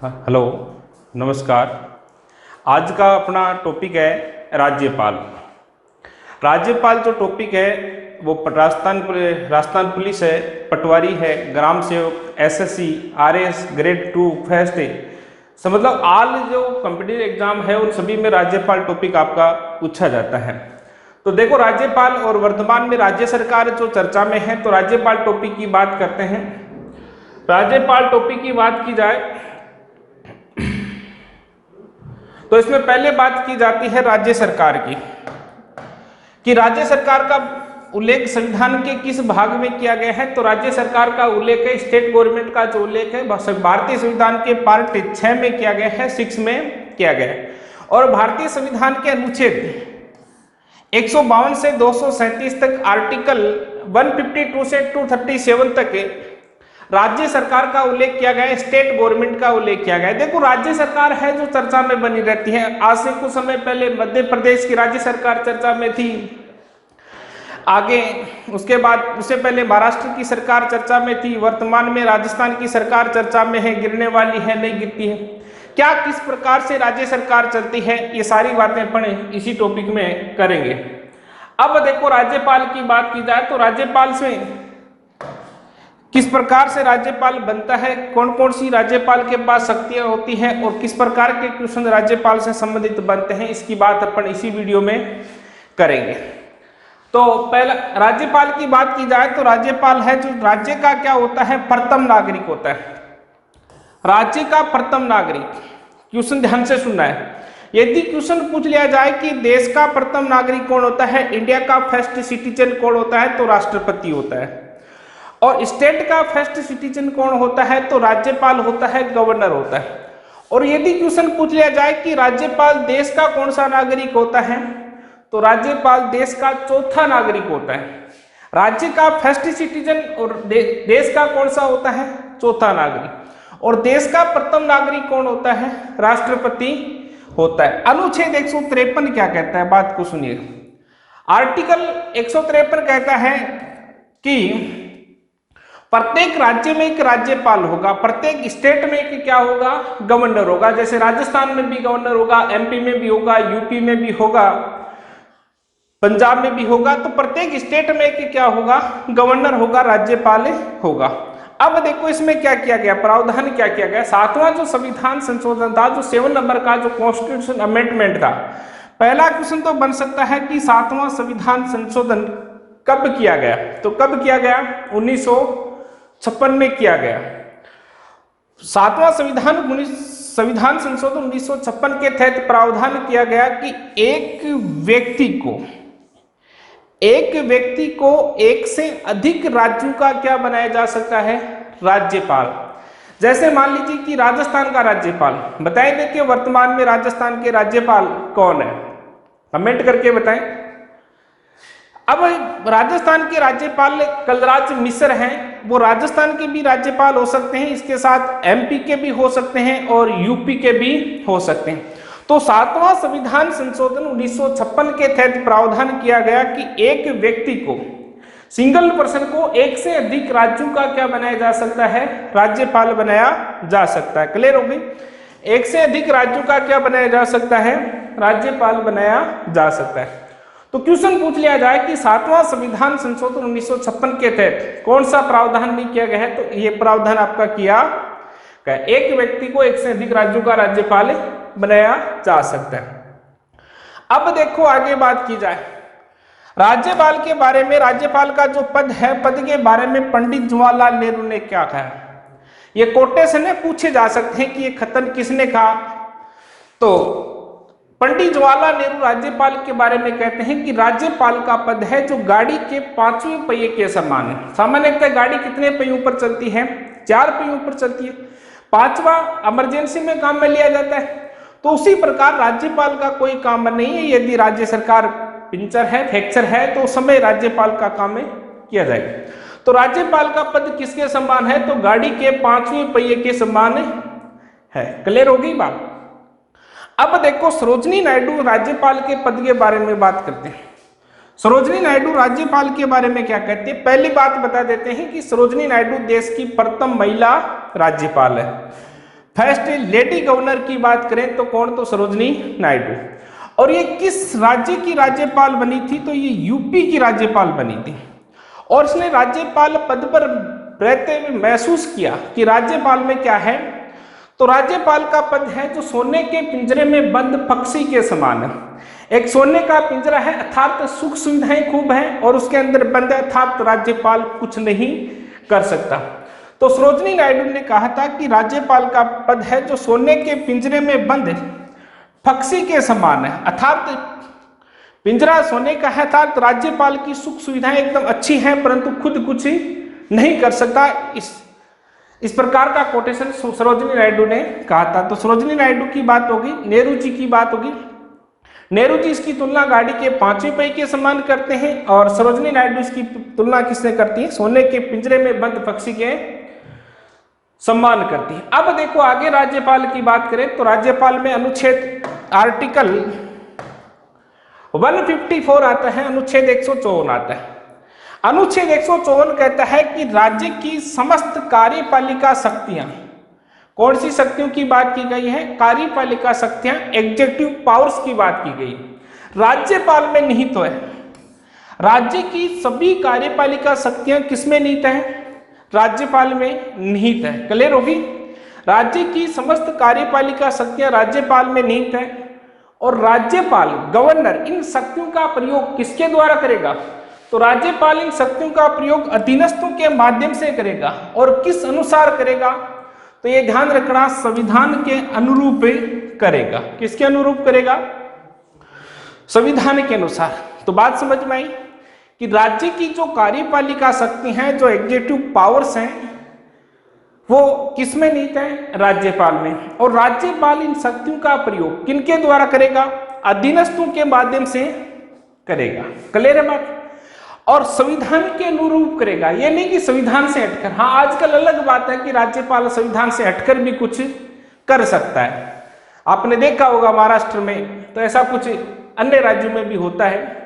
Hello, नमस्कार। आज का अपना टॉपिक है राज्यपाल। राज्यपाल जो टॉपिक है वो राजस्थान पुलिस है, पटवारी है, ग्राम सेवक, एसएससी, आरएस, ग्रेड 2 फर्स्ट है। सो मतलब ऑल जो कॉम्पिटिटिव एग्जाम है उन सभी में राज्यपाल टॉपिक आपका पूछा जाता है। तो देखो, राज्यपाल और वर्तमान में राज्य सरकार जो चर्चा में है, तो राज्यपाल टॉपिक की बात करते हैं। राज्यपाल टॉपिक की बात की जाए तो इसमें पहले बात की जाती है राज्य सरकार की, कि राज्य सरकार का उल्लेख संविधान के किस भाग में किया गया है। तो राज्य सरकार का उल्लेख है, स्टेट गवर्नमेंट का जो उल्लेख है भारतीय संविधान के पार्ट 6 में किया गया है, 6 में किया गया है। और भारतीय संविधान के अनुच्छेद 152 से 237 तक, आर्टिकल 152 से 237 तक राज्य सरकार का उल्लेख किया गया है, स्टेट गवर्नमेंट का उल्लेख किया गया है। देखो, राज्य सरकार है जो चर्चा में बनी रहती है। आज से कुछ समय पहले मध्य प्रदेश की राज्य सरकार चर्चा में थी, आगे उसके बाद उससे पहले महाराष्ट्र की सरकार चर्चा में थी, वर्तमान में राजस्थान की सरकार चर्चा में है। गिरने वाली है, नहीं गिरती है, क्या किस प्रकार से राज्य सरकार चलती है, ये सारी बातें पढ़ें इसी टॉपिक में करेंगे। अब देखो, राज्यपाल की बात की जाए तो राज्यपाल से किस प्रकार से राज्यपाल बनता है, कौन कौन सी राज्यपाल के पास शक्तियां होती हैं और किस प्रकार के क्वेश्चन राज्यपाल से संबंधित बनते हैं, इसकी बात अपन इसी वीडियो में करेंगे। तो पहला राज्यपाल की बात की जाए तो राज्यपाल है जो राज्य का क्या होता है, प्रथम नागरिक होता है। राज्य का प्रथम नागरिक, क्वेश्चन ध्यान से सुनना है। यदि क्वेश्चन पूछ लिया जाए कि देश का प्रथम नागरिक कौन होता है, इंडिया का फर्स्ट सिटीजन कौन होता है, तो राष्ट्रपति होता है। और स्टेट का फर्स्ट सिटीजन कौन होता है, तो राज्यपाल होता है, गवर्नर होता है। और यदि क्वेश्चन पूछ लिया जाए कि राज्यपाल देश का कौन सा नागरिक होता है, तो राज्यपाल देश का चौथा नागरिक होता है। राज्य का फर्स्ट सिटीजन और देश का कौन सा होता है, चौथा नागरिक। और देश का प्रथम नागरिक कौन होता है, राष्ट्रपति होता है। अनुच्छेद 153 क्या कहता है, बात को सुनिए। आर्टिकल 153 कहता है कि प्रत्येक राज्य में एक राज्यपाल होगा, प्रत्येक स्टेट में एक क्या होगा, गवर्नर होगा। जैसे राजस्थान में भी गवर्नर होगा, एमपी में भी होगा, यूपी में भी होगा, पंजाब में भी होगा। तो प्रत्येक स्टेट में एक क्या होगा, गवर्नर होगा, राज्यपाल होगा। अब देखो इसमें क्या किया गया, प्रावधान क्या किया गया। 7वां जो संविधान संशोधन था, जो 7 नंबर का जो कॉन्स्टिट्यूशन अमेंडमेंट था, पहला क्वेश्चन तो बन सकता है कि 7वां संविधान संशोधन कब किया गया। तो कब किया गया, 1956 में किया गया। 7वां संविधान संशोधन 1956 के तहत प्रावधान किया गया कि एक व्यक्ति को एक से अधिक राज्यों का क्या बनाया जा सकता है, राज्यपाल। जैसे मान लीजिए कि राजस्थान का राज्यपाल, बताएं देखिए वर्तमान में राजस्थान के राज्यपाल कौन है, कमेंट करके बताएं। अब राजस्थान के राज्यपाल कलराज मिश्र हैं, वो राजस्थान के भी राज्यपाल हो सकते हैं, इसके साथ एमपी के भी हो सकते हैं और यूपी के भी हो सकते हैं। तो 7वां संविधान संशोधन 1956 के तहत प्रावधान किया गया कि एक व्यक्ति को, सिंगल पर्सन को एक से अधिक राज्यों का क्या बनाया जा सकता है, राज्यपाल बनाया जा सकता है। क्लियर हो गई, एक से अधिक राज्यों का क्या बनाया जा सकता है, राज्यपाल बनाया जा सकता है। तो क्वेश्चन पूछ लिया जाए कि 7वां संविधान संशोधन 1956 के तहत कौन सा प्रावधान नहीं किया गया है, तो ये प्रावधान आपका किया गया, एक व्यक्ति को एक से अधिक राज्यों का राज्यपाल बनाया जा सकता है। अब देखो आगे बात की जाए राज्यपाल के बारे में। राज्यपाल का जो पद है, पद के बारे में पंडित जवाहरलाल नेहरू ने क्या कहा, ये कोटेशन है, पूछे जा सकते हैं कि ये कथन किसने कहा। तो पंडित जवाहरलाल नेहरू राज्यपाल के बारे में कहते हैं कि राज्यपाल का पद है जो गाड़ी के 5वें पहिए के समान है। सामान्यतः गाड़ी कितने पहियों पर चलती है, 4 पहियों पर चलती है, 5वां इमरजेंसी में काम में लिया जाता है। तो उसी प्रकार राज्यपाल का कोई काम नहीं है, यदि राज्य सरकार पिंचर है, फ्रैक्चर है, तो उस समय राज्यपाल का काम किया जाएगा। तो राज्यपाल का पद किसके समान है, तो गाड़ी के 5वें पहिए के समान है। क्लियर हो गई बात। अब देखो सरोजिनी नायडू राज्यपाल के पद के बारे में बात करते हैं। सरोजिनी नायडू राज्यपाल के बारे में क्या कहते हैं, पहली बात बता देते हैं कि सरोजिनी नायडू देश की प्रथम महिला राज्यपाल है। फर्स्ट लेडी गवर्नर की बात करें तो कौन, तो सरोजनी नायडू। और ये किस राज्य की राज्यपाल बनी थी, तो ये यूपी की राज्यपाल बनी थी। और इसने राज्यपाल पद पर रहते हुए महसूस किया कि राज्यपाल में क्या है, तो राज्यपाल का पद है जो सोने के पिंजरे में बंद पक्षी के समान है। एक सोने का पिंजरा है अर्थात सुख सुविधाएं खूब है और उसके अंदर बंद है अर्थात राज्यपाल कुछ नहीं कर सकता। तो सरोजनी नायडू ने कहा था कि राज्यपाल का पद है जो सोने के पिंजरे में बंद पक्षी के समान है, अर्थात पिंजरा सोने का है अर्थात राज्यपाल की सुख सुविधाएं एकदम अच्छी हैं परंतु खुद कुछ नहीं कर सकता। इस प्रकार का कोटेशन सरोजनी नायडू ने कहा था। तो सरोजनी नायडू की बात होगी, नेहरू जी की बात होगी। नेहरू जी इसकी तुलना गाड़ी के 5वें पहिए के समान करते हैं और सरोजनी नायडू इसकी तुलना किससे करती है, सोने के पिंजरे में बंद पक्षी के सम्मान करती है। अब देखो आगे राज्यपाल की बात करें तो राज्यपाल में अनुच्छेद आर्टिकल 154 आता है, अनुच्छेद 154 आता है। अनुच्छेद 154 कहता है कि राज्य की समस्त कार्यपालिका शक्तियां, कौन सी शक्तियों की बात की गई है, कार्यपालिका शक्तियां, एग्जीक्यूटिव पावर्स की बात की गई, राज्यपाल में निहित है। राज्य की सभी कार्यपालिका शक्तियां किसमें निहित है, राज्यपाल में निहित है। क्लियर होगी, राज्य की समस्त कार्यपालिका शक्तियां राज्यपाल में निहित है और राज्यपाल गवर्नर इन शक्तियों का प्रयोग किसके द्वारा करेगा, तो राज्यपाल इन शक्तियों का प्रयोग अधीनस्थों के माध्यम से करेगा और किस अनुसार करेगा, तो ये ध्यान रखना संविधान के अनुरूप करेगा। किसके अनुरूप करेगा, संविधान के अनुसार। तो बात समझ में आई कि राज्य की जो कार्यपालिका शक्ति हैं, जो एग्जीक्यूटिव पावर्स हैं, वो किसमें निहित है, राज्यपाल में। और राज्यपाल इन शक्तियों का प्रयोग किनके द्वारा करेगा, अधीनस्थों के माध्यम से करेगा। क्लियर है बात, और संविधान के अनुरूप करेगा, ये नहीं कि संविधान से हटकर। हाँ, आजकल अलग बात है कि राज्यपाल संविधान से हटकर भी कुछ कर सकता है। आपने देखा होगा महाराष्ट्र में, तो ऐसा कुछ अन्य राज्यों में भी होता है।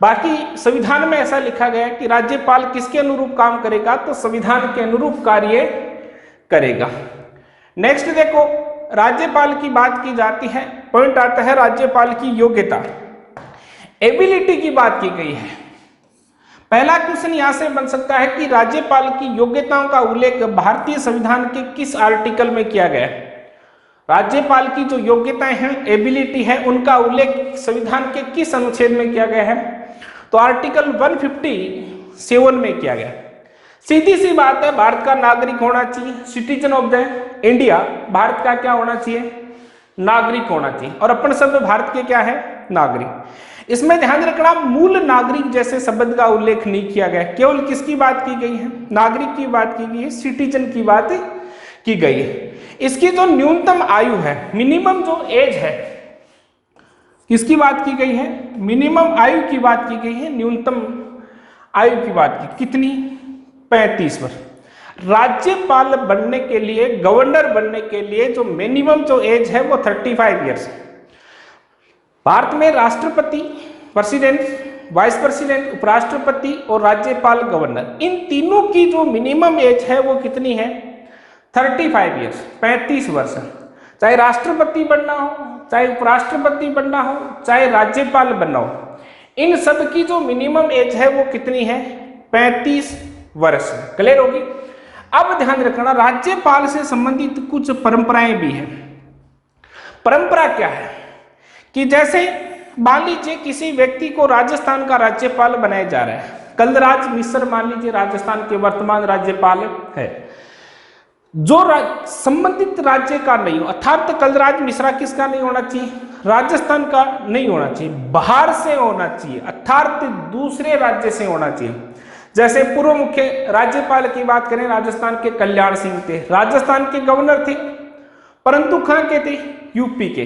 बाकी संविधान में ऐसा लिखा गया है कि राज्यपाल किसके अनुरूप काम करेगा, तो संविधान के अनुरूप कार्य करेगा। नेक्स्ट देखो, राज्यपाल की बात की जाती है, पॉइंट आता है राज्यपाल की योग्यता, एबिलिटी की बात की गई है। पहला क्वेश्चन यहां से बन सकता है कि राज्यपाल की योग्यताओं का उल्लेख भारतीय संविधान के किस आर्टिकल में किया गया है। राज्यपाल की जो योग्यताएं हैं, एबिलिटी है, उनका उल्लेख संविधान के किस अनुच्छेद में किया गया है, तो आर्टिकल 157 में किया गया है। सीधी सी बात है, भारत का नागरिक होना चाहिए, citizen of the India, Bharat का क्या होना चाहिए, नागरिक होना चाहिए। और अपन शब्द भारत के क्या है, नागरिक। इसमें ध्यान रखना मूल नागरिक जैसे शब्द का उल्लेख नहीं किया गया, केवल किसकी बात की गई है, नागरिक की बात की गई है, सिटीजन की बात की गई है। इसकी जो न्यूनतम आयु है, मिनिमम जो एज है, किसकी बात की गई है, मिनिमम आयु की बात की गई है, न्यूनतम आयु की बात की कितनी, 35 वर्ष। राज्यपाल बनने के लिए, गवर्नर बनने के लिए जो मिनिमम जो एज है वो 35 ईयर्स है। भारत में राष्ट्रपति, प्रेसिडेंट, वाइस प्रेसिडेंट, उपराष्ट्रपति और राज्यपाल, गवर्नर, इन तीनों की जो मिनिमम एज है वो कितनी है, 35 ईयर्स, 35 वर्ष। चाहे राष्ट्रपति बनना हो, चाहे उपराष्ट्रपति बनना हो, चाहे राज्यपाल बनना हो, इन सब की जो मिनिमम एज है वो कितनी है, 35 वर्ष। क्लियर होगी। अब ध्यान रखना, राज्यपाल से संबंधित कुछ परंपराएं भी हैं। परंपरा क्या है कि जैसे मान लीजिए किसी व्यक्ति को राजस्थान का राज्यपाल बनाया जा रहा है, कलराज मिश्र मान लीजिए राजस्थान के वर्तमान राज्यपाल है, जो संबंधित राज्य का नहीं हो, अर्थात कलराज मिश्रा किसका नहीं होना चाहिए, राजस्थान का नहीं होना चाहिए, बाहर से होना चाहिए, अर्थात दूसरे राज्य से होना चाहिए। जैसे पूर्व मुख्य राज्यपाल की बात करें, राजस्थान के कल्याण सिंह थे, राजस्थान के गवर्नर थे, परंतु कहां के थे, यूपी के।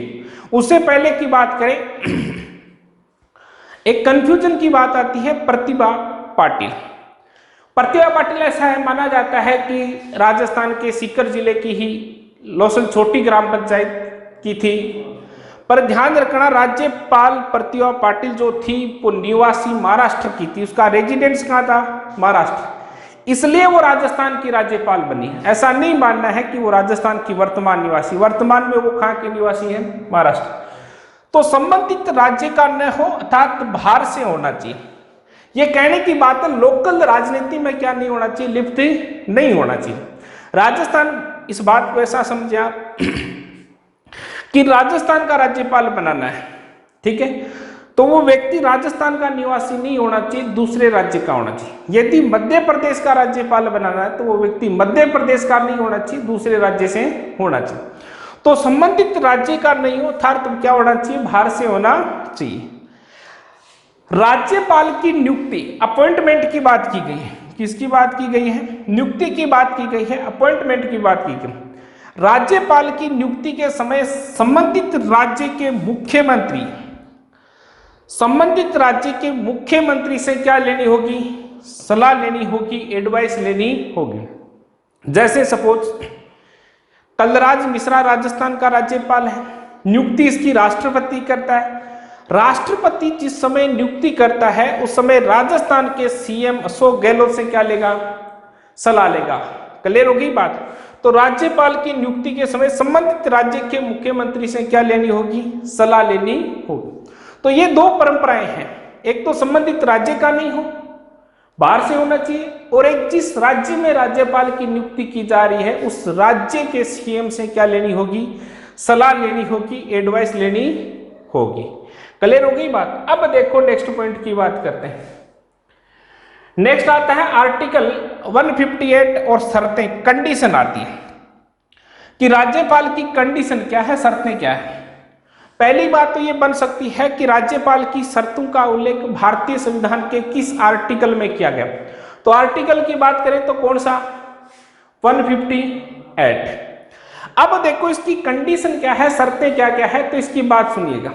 उससे पहले की बात करें, एक कंफ्यूजन की बात आती है, प्रतिभा पाटिल। प्रतिभा पाटिल ऐसा है, माना जाता है कि राजस्थान के सीकर जिले की ही लोसल छोटी ग्राम पंचायत की थी, पर ध्यान रखना राज्यपाल प्रतिभा पाटिल जो थी वो निवासी महाराष्ट्र की थी, उसका रेजिडेंस कहाँ था, महाराष्ट्र। इसलिए वो राजस्थान की राज्यपाल बनी। ऐसा नहीं मानना है कि वो राजस्थान की वर्तमान निवासी, वर्तमान में वो कहाँ के निवासी है, महाराष्ट्र। तो संबंधित राज्य का न हो अर्थात बाहर से होना चाहिए। ये कहने की बात है, लोकल राजनीति में क्या नहीं होना चाहिए, लिप्त नहीं होना चाहिए। राजस्थान इस बात को ऐसा समझे आप कि राजस्थान का राज्यपाल बनाना है, ठीक है, तो वो व्यक्ति राजस्थान का निवासी नहीं होना चाहिए, दूसरे राज्य का होना चाहिए। यदि मध्य प्रदेश का राज्यपाल बनाना है तो वो व्यक्ति मध्य प्रदेश का नहीं होना चाहिए, दूसरे राज्य से होना चाहिए। तो संबंधित राज्य का नहीं हो अर्थात तो क्या होना चाहिए, बाहर से होना चाहिए। राज्यपाल की नियुक्ति, अपॉइंटमेंट की बात की गई है, किसकी बात की गई है, नियुक्ति की बात की गई है, अपॉइंटमेंट की बात की गई। राज्यपाल की नियुक्ति के समय संबंधित राज्य के मुख्यमंत्री, संबंधित राज्य के मुख्यमंत्री से क्या लेनी होगी, सलाह लेनी होगी, एडवाइस लेनी होगी। जैसे सपोज कलराज मिश्रा राजस्थान का राज्यपाल है, नियुक्ति इसकी राष्ट्रपति करता है। राष्ट्रपति जिस समय नियुक्ति करता है उस समय राजस्थान के सीएम अशोक गहलोत से क्या लेगा, सलाह लेगा। क्लियर होगी बात। तो राज्यपाल की नियुक्ति के समय संबंधित राज्य के मुख्यमंत्री से क्या लेनी होगी, सलाह लेनी होगी। तो ये दो परंपराएं हैं, एक तो संबंधित राज्य का नहीं हो, बाहर से होना चाहिए, और एक जिस राज्य में राज्यपाल की नियुक्ति की जा रही है उस राज्य के सीएम से क्या लेनी होगी, सलाह लेनी होगी, एडवाइस लेनी होगी। क्लियर हो गई बात। अब देखो नेक्स्ट पॉइंट की बात करते हैं। नेक्स्ट आता है आर्टिकल 158 और शर्तें, कंडीशन आती है कि राज्यपाल की कंडीशन क्या है, शर्तें क्या है। पहली बात तो ये बन सकती है कि राज्यपाल की शर्तों का उल्लेख भारतीय संविधान के किस आर्टिकल में किया गया। तो आर्टिकल की बात करें तो कौन सा, 158। अब देखो इसकी कंडीशन क्या है, शर्तें क्या क्या है, तो इसकी बात सुनिएगा।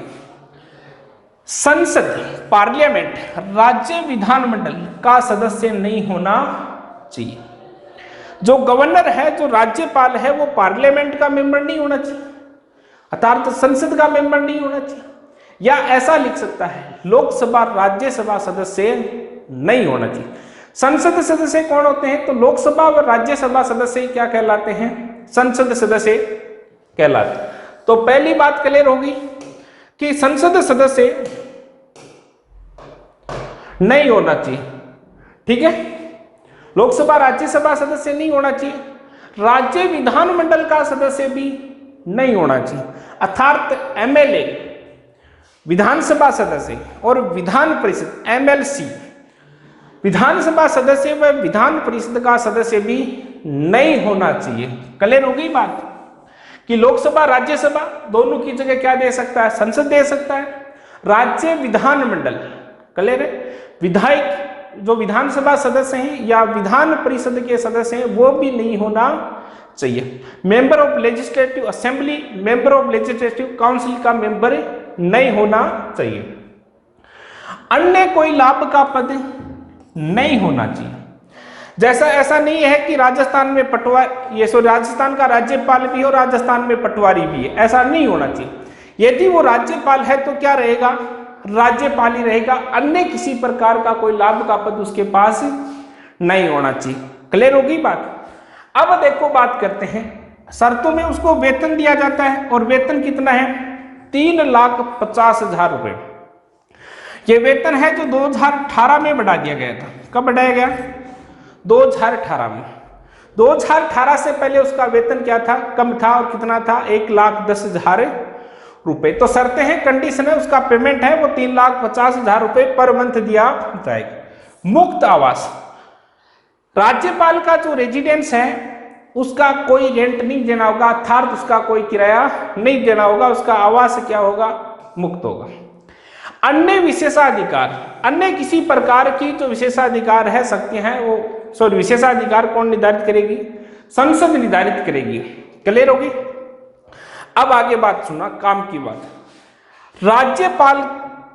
संसद, पार्लियामेंट, राज्य विधानमंडल का सदस्य नहीं होना चाहिए। जो गवर्नर है, जो राज्यपाल है, वो पार्लियामेंट का मेंबर नहीं होना चाहिए, अर्थात संसद का मेंबर नहीं होना चाहिए। या ऐसा लिख सकता है, लोकसभा राज्यसभा सदस्य नहीं होना चाहिए। संसद सदस्य कौन होते हैं, तो लोकसभा और राज्यसभा सदस्य क्या कहलाते हैं, संसद सदस्य कहलाते हैं। तो पहली बात क्लियर होगी कि संसद सदस्य नहीं होना चाहिए, ठीक है, लोकसभा राज्यसभा सदस्य नहीं होना चाहिए, राज्य विधानमंडल का सदस्य भी नहीं होना चाहिए, अर्थात एमएलए विधानसभा सदस्य और विधान परिषद एमएलसी विधानसभा सदस्य व विधान परिषद का सदस्य भी नहीं होना चाहिए। क्लियर हो गई बात कि लोकसभा राज्यसभा दोनों की जगह क्या दे सकता है, संसद दे सकता है। राज्य विधानमंडल, क्लियर है, विधायक जो विधानसभा सदस्य हैं या विधान परिषद के सदस्य हैं वो भी नहीं होना चाहिए। Member of legislative assembly, member of legislative council का मेंबर नहीं होना चाहिए। अन्य कोई लाभ का पद नहीं होना चाहिए। जैसा ऐसा नहीं है कि राजस्थान में राजस्थान का राज्यपाल भी हो, राजस्थान में पटवारी भी है, ऐसा नहीं होना चाहिए। यदि वो राज्यपाल है तो क्या रहेगा, राज्यपाल ही रहेगा, अन्य किसी प्रकार का कोई लाभ का पद उसके पास नहीं होना चाहिए। क्लियर होगी बात। अब देखो बात करते हैं शर्तों में, उसको वेतन दिया जाता है और वेतन कितना है, 3,50,000 रुपए। ये वेतन है जो 2018 में बढ़ा दिया गया था। कब बढ़ाया गया, 2018 में। 2018 से पहले उसका वेतन क्या था, कम था, और कितना था, 1,10,000 रुपए। तो शर्तें हैं, कंडीशन है, उसका पेमेंट है वो 3,50,000 रुपए पर मंथ दिया जाएगा। मुफ्त आवास, राज्यपाल का जो रेजिडेंस है उसका कोई रेंट नहीं देना होगा, अर्थात उसका कोई किराया नहीं देना होगा, उसका आवास क्या होगा, मुक्त होगा। अन्य विशेषाधिकार, अन्य किसी प्रकार की जो विशेषाधिकार है, शक्तियां हैं, वो विशेषाधिकार कौन निर्धारित करेगी, संसद निर्धारित करेगी। क्लियर होगी। अब आगे बात सुना, काम की बात। राज्यपाल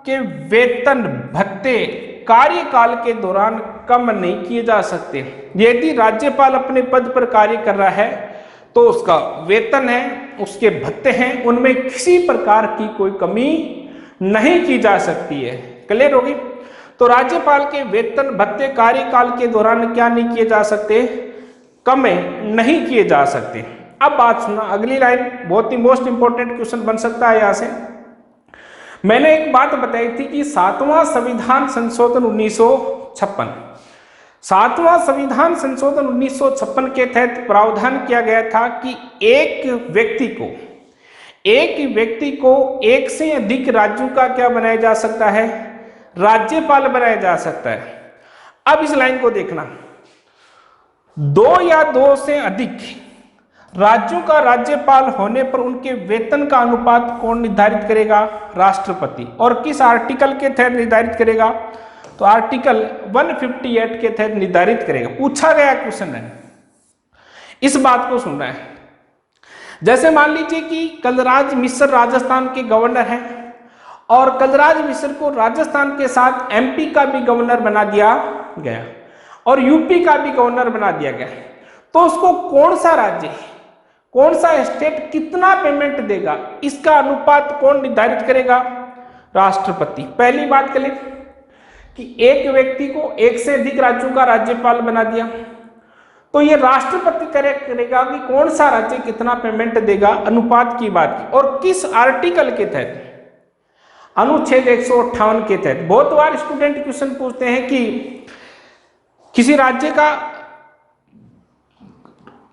के वेतन भत्ते कार्यकाल के दौरान कम नहीं किए जा सकते। यदि राज्यपाल अपने पद पर कार्य कर रहा है तो उसका वेतन है, उसके भत्ते हैं, उनमें किसी प्रकार की कोई कमी नहीं की जा सकती है। क्लियर होगी। तो राज्यपाल के वेतन भत्ते कार्यकाल के दौरान क्या नहीं किए जा सकते, कम नहीं किए जा सकते। अब बात सुनना, अगली लाइन बहुत ही मोस्ट इंपोर्टेंट क्वेश्चन बन सकता है यहां से। मैंने एक बात बताई थी कि 7वां संविधान संशोधन 1956, 7वां संविधान संशोधन 1956 के तहत प्रावधान किया गया था कि एक व्यक्ति को एक से अधिक राज्यों का क्या बनाया जा सकता है, राज्यपाल बनाया जा सकता है। अब इस लाइन को देखना, 2 या 2 से अधिक राज्यों का राज्यपाल होने पर उनके वेतन का अनुपात कौन निर्धारित करेगा, राष्ट्रपति। और किस आर्टिकल के तहत निर्धारित करेगा, तो आर्टिकल 158 के तहत निर्धारित करेगा। पूछा गया क्वेश्चन है, इस बात को सुनना है। जैसे मान लीजिए कि कलराज मिश्र राजस्थान के गवर्नर हैं और कलराज मिश्र को राजस्थान के साथ एमपी का भी गवर्नर बना दिया गया और यूपी का भी गवर्नर बना दिया गया, तो उसको कौन सा राज्य, कौन सा स्टेट कितना पेमेंट देगा, इसका अनुपात कौन निर्धारित करेगा, राष्ट्रपति। पहली बात करें कि एक व्यक्ति को एक से अधिक राज्यों का राज्यपाल बना दिया, तो ये राष्ट्रपति करेगा कि कौन सा राज्य कितना पेमेंट देगा, अनुपात की बात की। और किस आर्टिकल के तहत, अनुच्छेद 158 के तहत। बहुत बार स्टूडेंट क्वेश्चन पूछते हैं कि किसी राज्य का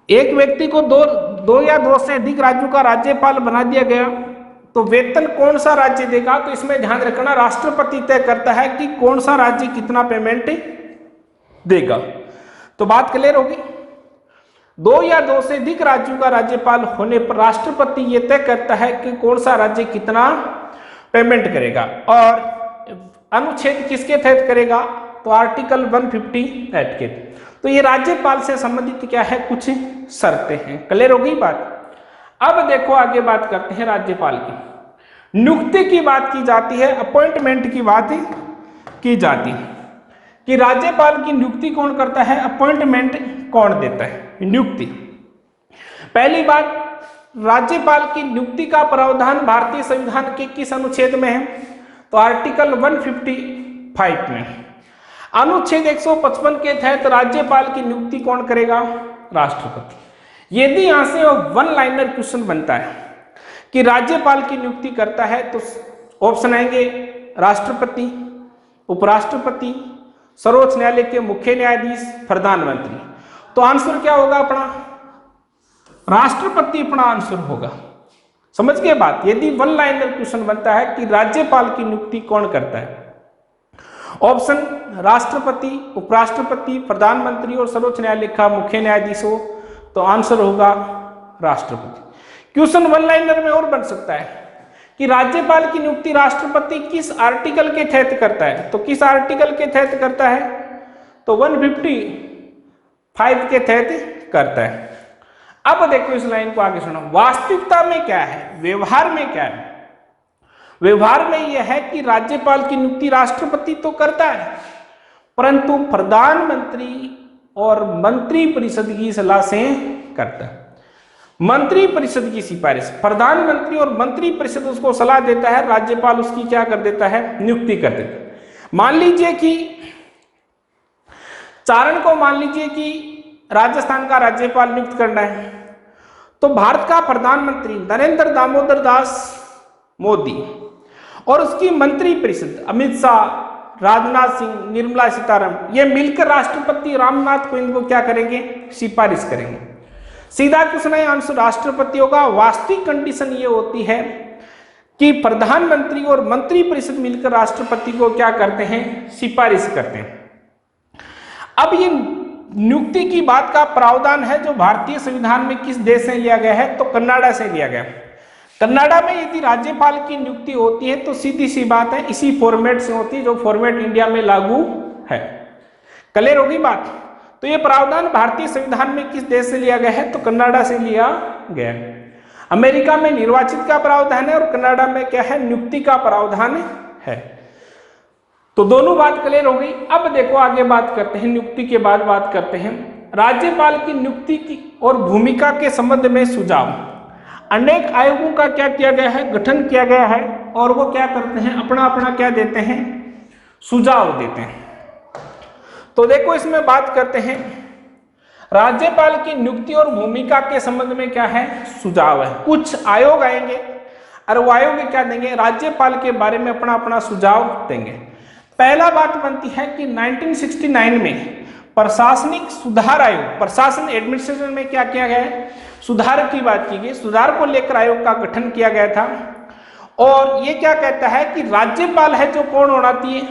एक व्यक्ति को दो या 2 से अधिक राज्यों का राज्यपाल बना दिया गया, तो वेतन कौन सा राज्य देगा, तो इसमें ध्यान रखना राष्ट्रपति तय करता है कि कौन सा राज्य कितना पेमेंट देगा। तो बात क्लियर होगी, 2 या 2 से अधिक राज्यों का राज्यपाल होने पर राष्ट्रपति ये तय करता है कि कौन सा राज्य कितना पेमेंट करेगा। और अनुच्छेद किसके तहत करेगा, तो आर्टिकल 158 के। तो ये राज्यपाल से संबंधित क्या है, कुछ शर्तें हैं। क्लियर हो गई बात। अब देखो आगे बात करते हैं राज्यपाल की। नियुक्ति की बात की जाती है, अपॉइंटमेंट की बात की जाती है कि राज्यपाल की नियुक्ति कौन करता है, अपॉइंटमेंट कौन देता है, नियुक्ति। पहली बात, राज्यपाल की नियुक्ति का प्रावधान भारतीय संविधान के किस अनुच्छेद में है, तो आर्टिकल 155 में। अनुच्छेद 155 के तहत राज्यपाल की नियुक्ति कौन करेगा, राष्ट्रपति। यदि यहां से 1 लाइनर क्वेश्चन बनता है कि राज्यपाल की नियुक्ति करता है, तो ऑप्शन आएंगे राष्ट्रपति, उपराष्ट्रपति, सर्वोच्च न्यायालय के मुख्य न्यायाधीश, प्रधानमंत्री। तो आंसर क्या होगा अपना, राष्ट्रपति अपना आंसर होगा। समझ गए बात। यदि 1 लाइनर क्वेश्चन बनता है कि राज्यपाल की नियुक्ति कौन करता है, ऑप्शन राष्ट्रपति, उपराष्ट्रपति, प्रधानमंत्री और सर्वोच्च न्यायालय का मुख्य न्यायाधीश हो, तो आंसर होगा राष्ट्रपति। क्वेश्चन 1 लाइनर में और बन सकता है कि राज्यपाल की नियुक्ति राष्ट्रपति किस आर्टिकल के तहत करता है, तो किस आर्टिकल के तहत करता है, तो 155 के तहत करता है। अब देखो इस लाइन को आगे सुनो, वास्तविकता में क्या है, व्यवहार में क्या है। व्यवहार में यह है कि राज्यपाल की नियुक्ति राष्ट्रपति तो करता है, परंतु प्रधानमंत्री और मंत्री परिषद की सलाह से करता है। मंत्री परिषद की सिफारिश, प्रधानमंत्री और मंत्री परिषद उसको सलाह देता है, राज्यपाल उसकी क्या कर देता है, नियुक्ति कर देता है। मान लीजिए कि चारण को मान लीजिए कि राजस्थान का राज्यपाल नियुक्त करना है, तो भारत का प्रधानमंत्री नरेंद्र दामोदर दास मोदी और उसकी मंत्री परिषद अमित शाह, राजनाथ सिंह, निर्मला सीतारमण, ये मिलकर राष्ट्रपति रामनाथ कोविंद को क्या करेंगे, सिफारिश करेंगे। सीधा क्वेश्चन है, आंसर राष्ट्रपति होगा। वास्तविक कंडीशन ये होती है कि प्रधानमंत्री और मंत्री परिषद मिलकर राष्ट्रपति को क्या करते हैं, सिफारिश करते हैं। अब ये नियुक्ति की बात का प्रावधान है जो भारतीय संविधान में किस देश से लिया गया है, तो कनाडा से लिया गया। कनाडा में यदि राज्यपाल की नियुक्ति होती है तो सीधी सी बात है इसी फॉर्मेट से होती है जो फॉर्मेट इंडिया में लागू है। क्लियर होगी बात। तो ये प्रावधान भारतीय संविधान में किस देश से लिया गया है, तो कनाडा से लिया गया है। अमेरिका में निर्वाचित का प्रावधान है और कनाडा में क्या है, नियुक्ति का प्रावधान है। तो दोनों बात क्लियर हो गई। अब देखो आगे बात करते हैं, नियुक्ति के बाद बात करते हैं राज्यपाल की नियुक्ति की और भूमिका के संबंध में सुझाव। अनेक आयोगों का क्या किया गया है, गठन किया गया है और वो क्या करते हैं, अपना अपना क्या देते हैं, सुझाव देते हैं। तो देखो इसमें बात करते हैं राज्यपाल की नियुक्ति और भूमिका के संबंध में क्या है, सुझाव है। कुछ आयोग आएंगे और वो आयोग क्या देंगे, राज्यपाल के बारे में अपना अपना सुझाव देंगे। पहला बात बनती है कि 1969 में प्रशासनिक सुधार आयोग, प्रशासन एडमिनिस्ट्रेशन में क्या किया गया है, सुधार की बात की गई। सुधार को लेकर आयोग का गठन किया गया था और ये क्या कहता है कि राज्यपाल है जो कौन होना चाहिए,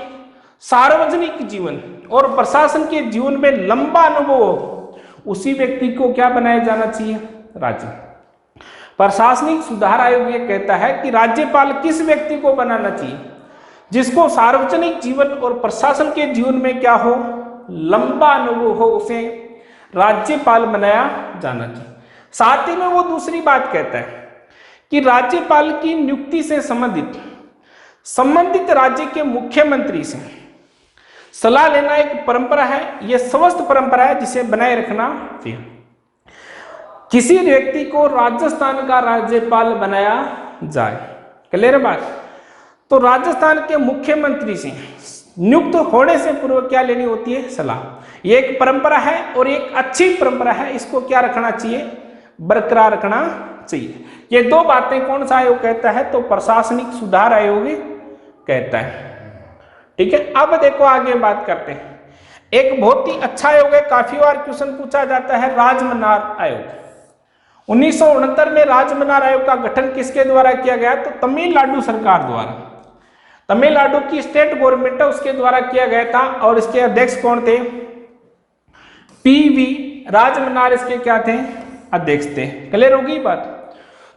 सार्वजनिक जीवन और प्रशासन के जीवन में लंबा अनुभव हो उसी व्यक्ति को क्या बनाया जाना चाहिए, राज्य। प्रशासनिक सुधार आयोग ये कहता है कि राज्यपाल किस व्यक्ति को बनाना चाहिए, जिसको सार्वजनिक जीवन और प्रशासन के जीवन में क्या हो, लंबा अनुभव हो, उसे राज्यपाल बनाया जाना चाहिए। साथ ही में वो दूसरी बात कहता है कि राज्यपाल की नियुक्ति से संबंधित राज्य के मुख्यमंत्री से सलाह लेना एक परंपरा है, यह स्वस्थ परंपरा है जिसे बनाए रखना चाहिए। किसी व्यक्ति को राजस्थान का राज्यपाल बनाया जाए, क्लियर बात। तो राजस्थान के मुख्यमंत्री से नियुक्त होने से पूर्व क्या लेनी होती है, सलाह। ये एक परंपरा है और एक अच्छी परंपरा है, इसको क्या रखना चाहिए, बरकरार रखना चाहिए। ये दो बातें कौन सा आयोग कहता है, तो प्रशासनिक सुधार आयोग कहता है। ठीक है, अब देखो आगे बात करते हैं। एक बहुत ही अच्छा आयोग है, काफी बार क्वेश्चन पूछा जाता है, राजमनार आयोग। 1969 में राजमनार आयोग का गठन किसके द्वारा किया गया, तो तमिलनाडु सरकार द्वारा। तमिलनाडु की स्टेट गवर्नमेंट है उसके द्वारा किया गया था और इसके अध्यक्ष कौन थे, पीवी राजमनार इसके क्या थे, अध्यक्ष थे। क्लियर होगी बात।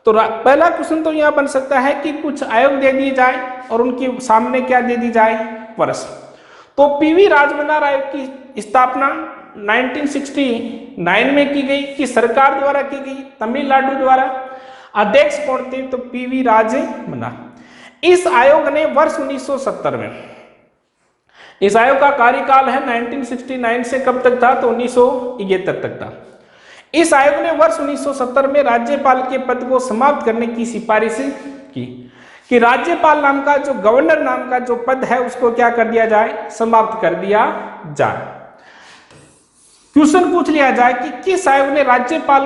तो पहला क्वेश्चन तो यहां बन सकता है कि कुछ आयोग दे दिए जाए और उनके सामने क्या दे दी जाए, वर्ष। तो पीवी राजमनार आयोग की स्थापना 1969 में की गई, कि सरकार द्वारा की गई, तमिलनाडु द्वारा। अध्यक्ष कौन थे, तो पीवी राजमनार। इस आयोग ने वर्ष 1970 में, इस आयोग का कार्यकाल है 1969 से कब तक था, तो 1971 तक था। इस आयोग ने वर्ष 1970 में राज्यपाल के पद को समाप्त करने की सिफारिश की कि राज्यपाल नाम का जो गवर्नर नाम का जो पद है उसको क्या कर दिया जाए, समाप्त कर दिया जाए। क्वेश्चन पूछ लिया जाए कि किस आयोग ने राज्यपाल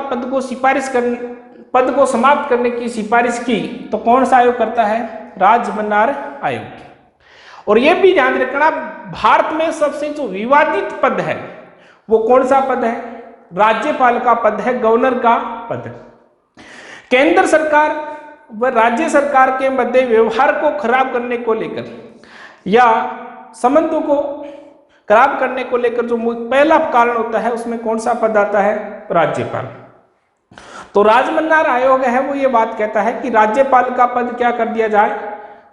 पद को समाप्त करने की सिफारिश की, तो कौन सा आयोग करता है, राजमनार आयोग। और यह भी ध्यान रखना, भारत में सबसे जो विवादित पद है वो कौन सा पद है, राज्यपाल का पद है, गवर्नर का पद है। केंद्र सरकार व राज्य सरकार के मध्य व्यवहार को खराब करने को लेकर या संबंधों को खराब करने को लेकर जो पहला कारण होता है उसमें कौन सा पद आता है, राज्यपाल। तो राजमनार आयोग है वो ये बात कहता है कि राज्यपाल का पद क्या कर दिया जाए,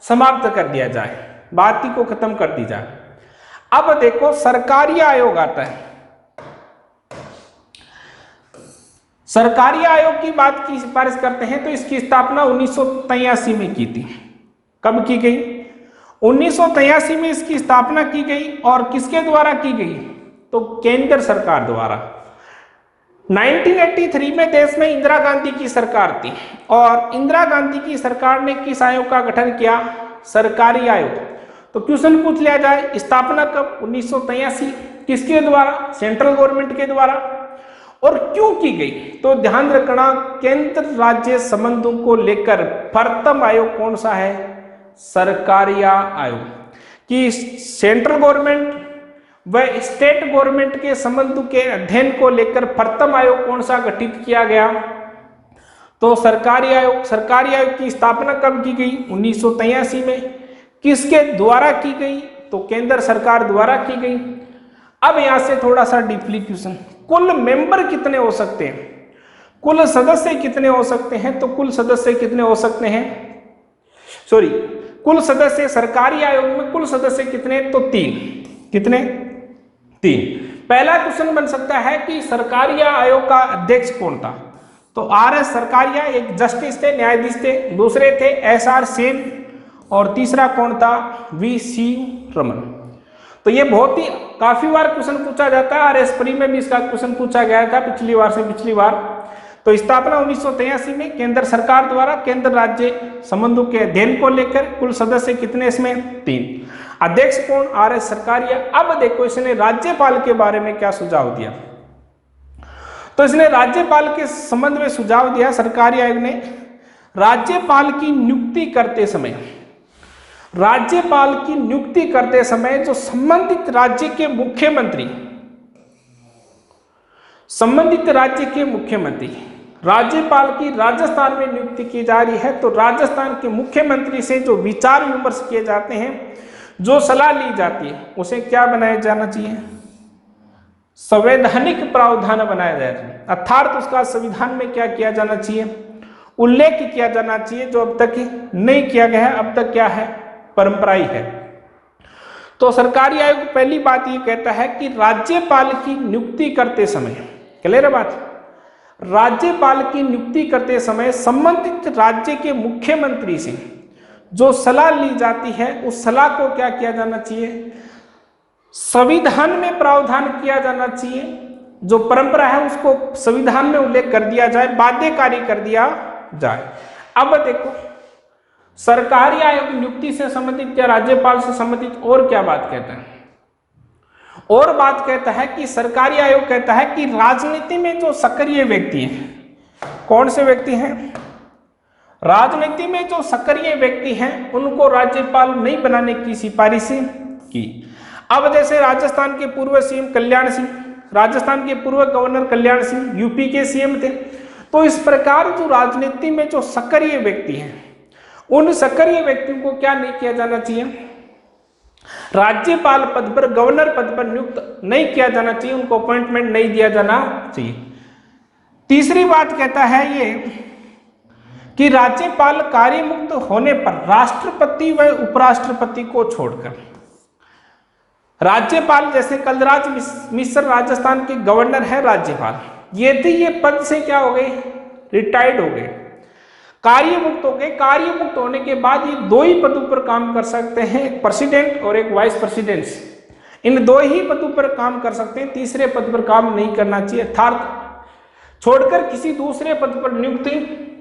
समाप्त कर दिया जाए, बात ही को खत्म कर दी जाए। अब देखो सरकारी आयोग आता है। सरकारी आयोग की बात की सिफारिश करते हैं तो इसकी स्थापना 1983 में की थी। कब की गई, 1983 में इसकी स्थापना की गई और किसके द्वारा की गई, तो केंद्र सरकार द्वारा। 1983 में देश में इंदिरा गांधी की सरकार थी और इंदिरा गांधी की सरकार ने किस आयोग का गठन किया, सरकारी आयोग। तो क्वेश्चन पूछ लिया जाए स्थापना कब, 1983, किसके द्वारा, सेंट्रल गवर्नमेंट के द्वारा। और क्यों की गई, तो ध्यान रखना केंद्र राज्य संबंधों को लेकर प्रथम आयोग कौन सा है, सरकारी आयोग। कि सेंट्रल गवर्नमेंट व स्टेट गवर्नमेंट के संबंधों के अध्ययन को लेकर प्रथम आयोग कौन सा गठित किया गया, तो सरकारी आयोग। सरकारी आयोग की स्थापना कब की गई, 1983 में। किसके द्वारा की गई, तो केंद्र सरकार द्वारा की गई। अब यहां से थोड़ा सा डीपली क्वेश्चन, कुल मेंबर कितने हो सकते हैं, कुल सदस्य कितने हो सकते हैं, तो कुल सदस्य कितने हो सकते हैं, सॉरी कुल सदस्य सरकारी आयोग में कुल सदस्य कितने, तो 3। कितने, 3। पहला क्वेश्चन बन सकता है कि सरकारी आयोग का अध्यक्ष कौन था, तो आर.एस. सरकारिया एक जस्टिस थे, न्यायाधीश थे। दूसरे थे एस.आर. सेन और तीसरा कौन था, वी.सी. रमन। तो ये बहुत ही काफी बार क्वेश्चन पूछा जाता है, आर.एस. प्री में भी इसका क्वेश्चन पूछा गया था पिछली बार। तो स्थापना 1983 में केंद्र सरकार द्वारा केंद्र राज्य संबंधों के अध्ययन को लेकर। कुल सदस्य कितने इसमें, 3। अध्यक्ष कौन? RS सरकारिया। अब देखो इसने राज्यपाल के बारे में क्या सुझाव दिया। तो इसने राज्यपाल के संबंध में सुझाव दिया सरकारी आयोग ने, राज्यपाल की नियुक्ति करते समय, राज्यपाल की नियुक्ति करते समय जो संबंधित राज्य के मुख्यमंत्री, संबंधित राज्य के मुख्यमंत्री, राज्यपाल की राजस्थान में नियुक्ति की जा रही है तो राजस्थान के मुख्यमंत्री से जो विचार विमर्श किए जाते हैं, जो सलाह ली जाती है, उसे क्या बनाया जाना चाहिए? संवैधानिक प्रावधान बनाया जाए, अर्थात उसका संविधान में क्या किया जाना चाहिए? उल्लेख किया जाना चाहिए, जो अब तक नहीं किया गया है। अब तक क्या है? परंपरा ही है। तो सरकारी आयोग पहली बात ये कहता है कि राज्यपाल की नियुक्ति करते समय, क्लियर है बात, राज्यपाल की नियुक्ति करते समय संबंधित राज्य के मुख्यमंत्री से जो सलाह ली जाती है, उस सलाह को क्या किया जाना चाहिए? संविधान में प्रावधान किया जाना चाहिए। जो परंपरा है उसको संविधान में उल्लेख कर दिया जाए, बाध्यकारी कर दिया जाए। अब देखो सरकारी आयोग नियुक्ति से संबंधित या राज्यपाल से संबंधित और क्या बात कहता है? और बात कहता है कि सरकारी आयोग कहता है कि राजनीति में जो सक्रिय व्यक्ति हैं, कौन से व्यक्ति हैं? राजनीति में जो सक्रिय व्यक्ति हैं उनको राज्यपाल नहीं बनाने की सिफारिश की। अब जैसे राजस्थान के पूर्व सीएम कल्याण सिंह, राजस्थान के पूर्व गवर्नर कल्याण सिंह यूपी के सीएम थे, तो इस प्रकार जो राजनीति में जो सक्रिय व्यक्ति हैं, उन सक्रिय व्यक्तियों को क्या नहीं किया जाना चाहिए? राज्यपाल पद पर, गवर्नर पद पर नियुक्त नहीं किया जाना चाहिए, उनको अपॉइंटमेंट नहीं दिया जाना चाहिए। तीसरी बात कहता है ये कि राज्यपाल कार्यमुक्त होने पर राष्ट्रपति व उपराष्ट्रपति को छोड़कर, राज्यपाल जैसे कलराज मिश्र राजस्थान के गवर्नर है राज्यपाल, ये पद से क्या हो गए? रिटायर्ड हो गए, कार्यमुक्त हो गए। कार्यमुक्त होने के बाद ये दो ही पदों पर काम कर सकते हैं, एक प्रेसिडेंट और एक वाइस प्रेसिडेंट। इन दो ही पदों पर काम कर सकते हैं, तीसरे पद पर काम नहीं करना चाहिए, अर्थात छोड़कर किसी दूसरे पद पर नियुक्ति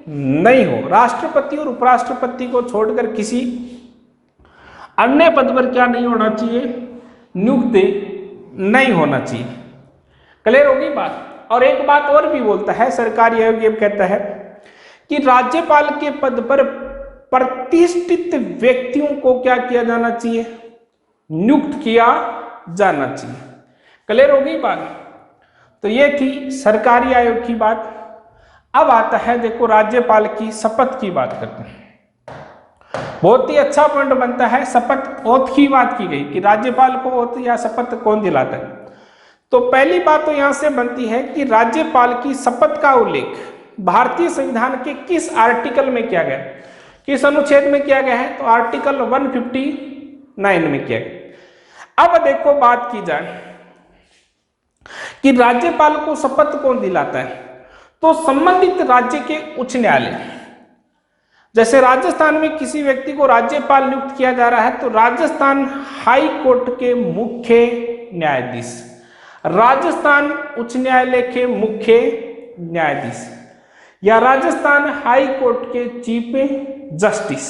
नहीं हो। राष्ट्रपति और उपराष्ट्रपति को छोड़कर किसी अन्य पद पर क्या नहीं होना चाहिए? नियुक्ति नहीं होना चाहिए। क्लियर होगी बात। और एक बात और भी बोलता है सरकारी आयोग, ये कहता है कि राज्यपाल के पद पर प्रतिष्ठित व्यक्तियों को क्या किया जाना चाहिए? नियुक्त किया जाना चाहिए। क्लियर होगी बात। तो ये थी सरकारी आयोग की बात। अब आता है देखो राज्यपाल की शपथ की बात करते हैं। बहुत ही अच्छा पॉइंट बनता है, शपथ ओथ की बात की गई कि राज्यपाल को ओथ या शपथ कौन दिलाता है। तो पहली बात तो यहां से बनती है कि राज्यपाल की शपथ का उल्लेख भारतीय संविधान के किस आर्टिकल में किया गया, किस अनुच्छेद में किया गया है? तो आर्टिकल 159 में किया गया। अब देखो बात की जाए कि राज्यपाल को शपथ कौन दिलाता है, तो संबंधित राज्य के उच्च न्यायालय। जैसे राजस्थान में किसी व्यक्ति को राज्यपाल नियुक्त किया जा रहा है तो राजस्थान हाई कोर्ट के मुख्य न्यायाधीश, राजस्थान उच्च न्यायालय के मुख्य न्यायाधीश या राजस्थान हाई कोर्ट के चीफ जस्टिस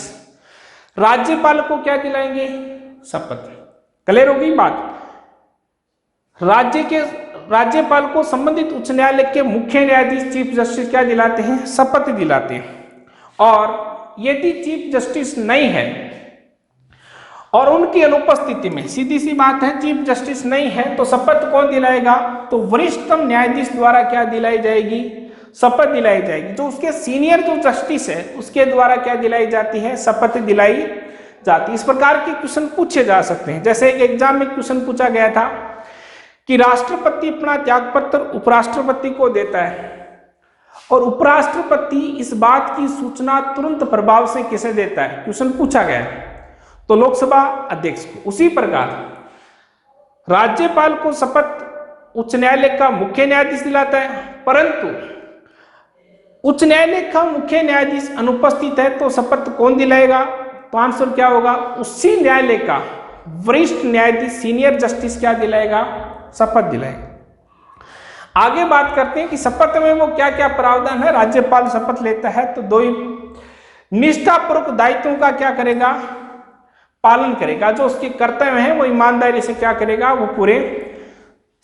राज्यपाल को क्या दिलाएंगे? शपथ। क्लियर होगी बात। राज्यपाल को संबंधित उच्च न्यायालय के मुख्य न्यायाधीश चीफ जस्टिस क्या दिलाते हैं? शपथ दिलाते हैं। और यदि चीफ जस्टिस नहीं है और उनकी अनुपस्थिति में, सीधी सी बात है, चीफ जस्टिस नहीं है तो शपथ कौन दिलाएगा? तो वरिष्ठतम न्यायाधीश द्वारा क्या दिलाई जाएगी? शपथ दिलाई जाएगी। जो उसके सीनियर जो जस्टिस है उसके द्वारा क्या दिलाई जाती है? शपथ दिलाई जाती है। इस प्रकार के क्वेश्चन पूछे जा सकते हैं। जैसे एक एग्जाम में क्वेश्चन पूछा गया था कि राष्ट्रपति अपना त्यागपत्र उपराष्ट्रपति को देता है और उपराष्ट्रपति इस बात की सूचना तुरंत प्रभाव से किसे देता है? क्वेश्चन पूछा गया है तो लोकसभा अध्यक्ष को। उसी प्रकार राज्यपाल को शपथ उच्च न्यायालय का मुख्य न्यायाधीश दिलाता है, परंतु उच्च न्यायालय का मुख्य न्यायाधीश अनुपस्थित है तो शपथ कौन दिलाएगा? तो आंसर क्या होगा? उसी न्यायालय का वरिष्ठ न्यायाधीश सीनियर जस्टिस क्या दिलाएगा? शपथ दिलाएगा। आगे बात करते हैं कि शपथ में वो क्या क्या प्रावधान है। राज्यपाल शपथ लेता है तो दो ही निष्ठापूर्वक दायित्वों का क्या करेगा? पालन करेगा, जो उसके कर्तव्य हैं वो ईमानदारी से क्या करेगा, वो पूरे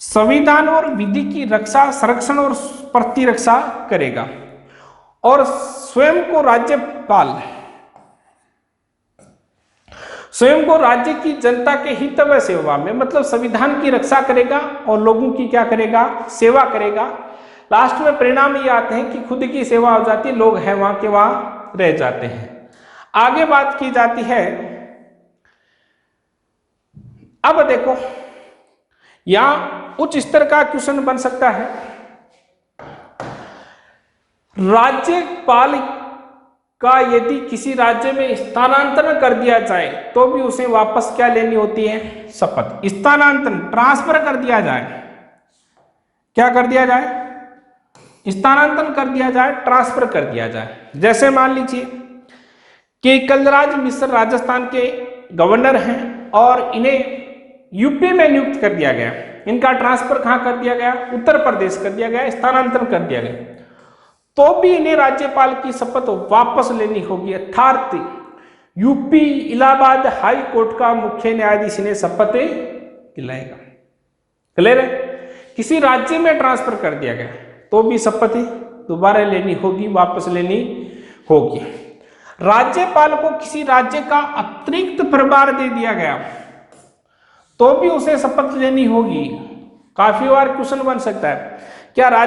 संविधान और विधि की रक्षा, संरक्षण और प्रतिरक्षा करेगा। और स्वयं को राज्य की जनता के हित व सेवा में, मतलब संविधान की रक्षा करेगा और लोगों की क्या करेगा, सेवा करेगा। लास्ट में परिणाम ये आते हैं कि खुद की सेवा हो जाती है, लोग हैं वहां के वहां रह जाते हैं। आगे बात की जाती है, अब देखो यहां उच्च स्तर का क्वेश्चन बन सकता है, राज्यपाल का यदि किसी राज्य में स्थानांतरण कर दिया जाए तो भी उसे वापस क्या लेनी होती है, शपथ। स्थानांतरण, ट्रांसफर कर दिया जाए, क्या कर दिया जाए, स्थानांतरण कर दिया जाए, ट्रांसफर कर दिया जाए। जैसे मान लीजिए कि कलराज मिश्र राजस्थान के गवर्नर हैं और इन्हें यूपी में नियुक्त कर दिया गया, इनका ट्रांसफर कहां कर दिया गया, उत्तर प्रदेश कर दिया गया, स्थानांतरण कर दिया गया, तो भी इन्हें राज्यपाल की शपथ वापस लेनी होगी। अर्थात यूपी इलाहाबाद हाई कोर्ट का मुख्य न्यायाधीश इन्हें शपथ दिलाएगा। क्लियर है? किसी राज्य में ट्रांसफर कर दिया गया तो भी शपथ दोबारा लेनी होगी, वापस लेनी होगी। राज्यपाल को किसी राज्य का अतिरिक्त प्रभार दे दिया गया तो भी उसे शपथ लेनी होगी। काफी बार क्वेश्चन बन सकता है, क्या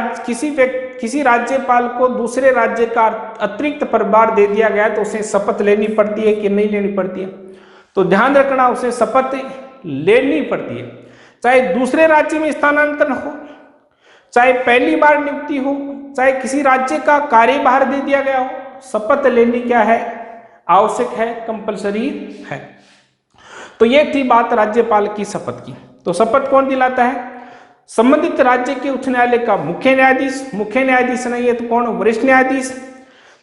किसी राज्यपाल को दूसरे राज्य का अतिरिक्त प्रभार दे दिया गया तो उसे शपथ लेनी पड़ती है कि नहीं लेनी पड़ती है? तो ध्यान रखना, उसे शपथ लेनी पड़ती है, चाहे दूसरे राज्य में स्थानांतरण हो, चाहे पहली बार नियुक्ति हो, चाहे किसी राज्य का कार्यभार दे दिया गया हो, शपथ लेनी क्या है, आवश्यक है, कंपलसरी है। तो ये थी बात राज्यपाल की शपथ की। तो शपथ कौन दिलाता है? संबंधित राज्य के उच्च न्यायालय का मुख्य न्यायाधीश, मुख्य न्यायाधीश नहीं है तो कौन, वरिष्ठ न्यायाधीश।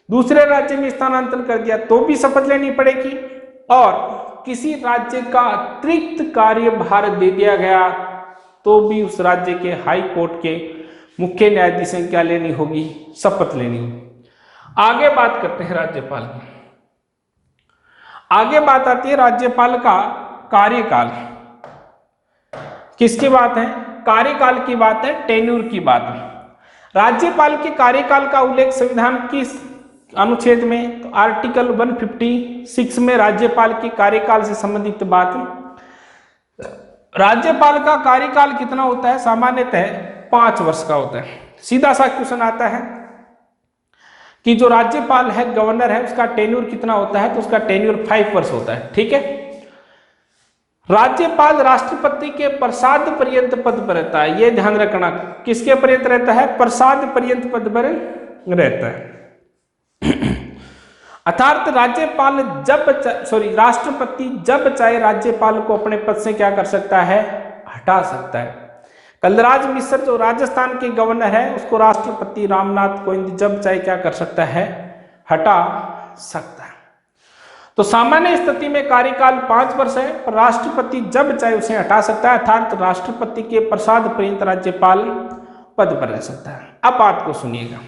दूसरे राज्य में स्थानांतरण कर दिया तो भी शपथ लेनी पड़ेगी, और किसी राज्य का अतिरिक्त कार्यभार दे दिया गया तो भी उस राज्य के हाई कोर्ट के मुख्य न्यायाधीश से क्या लेनी होगी, शपथ लेनी होगी। आगे बात करते हैं राज्यपाल की। आगे बात आती है राज्यपाल का कार्यकाल। किसकी बात है? कार्यकाल की बात है, टेन्यूर की बात है। राज्यपाल के कार्यकाल का उल्लेख संविधान की अनुच्छेद में, तो आर्टिकल 156 में राज्यपाल के कार्यकाल से संबंधित बात। राज्यपाल का कार्यकाल कितना होता है? सामान्यतः 5 वर्ष का होता है। सीधा सा क्वेश्चन आता है कि जो राज्यपाल है, गवर्नर है, उसका टेन्यूर कितना होता है? तो उसका टेन्यूर 5 वर्ष होता है। ठीक है। राज्यपाल राष्ट्रपति के प्रसाद पर्यंत पद पर रहता है, यह ध्यान रखना। किसके पर्यंत रहता है? प्रसाद पर्यंत पद पर रहता है। अर्थात राष्ट्रपति जब चाहे राज्यपाल को अपने पद से क्या कर सकता है? हटा सकता है। कलराज मिश्र जो राजस्थान के गवर्नर है, उसको राष्ट्रपति रामनाथ कोविंद जब चाहे क्या कर सकता है? हटा सकता है। तो सामान्य स्थिति में कार्यकाल 5 वर्ष है, पर राष्ट्रपति जब चाहे उसे हटा सकता है, अर्थात राष्ट्रपति के प्रसाद पर्यंत राज्यपाल पद पर रह सकता है। अब बात को सुनिएगा।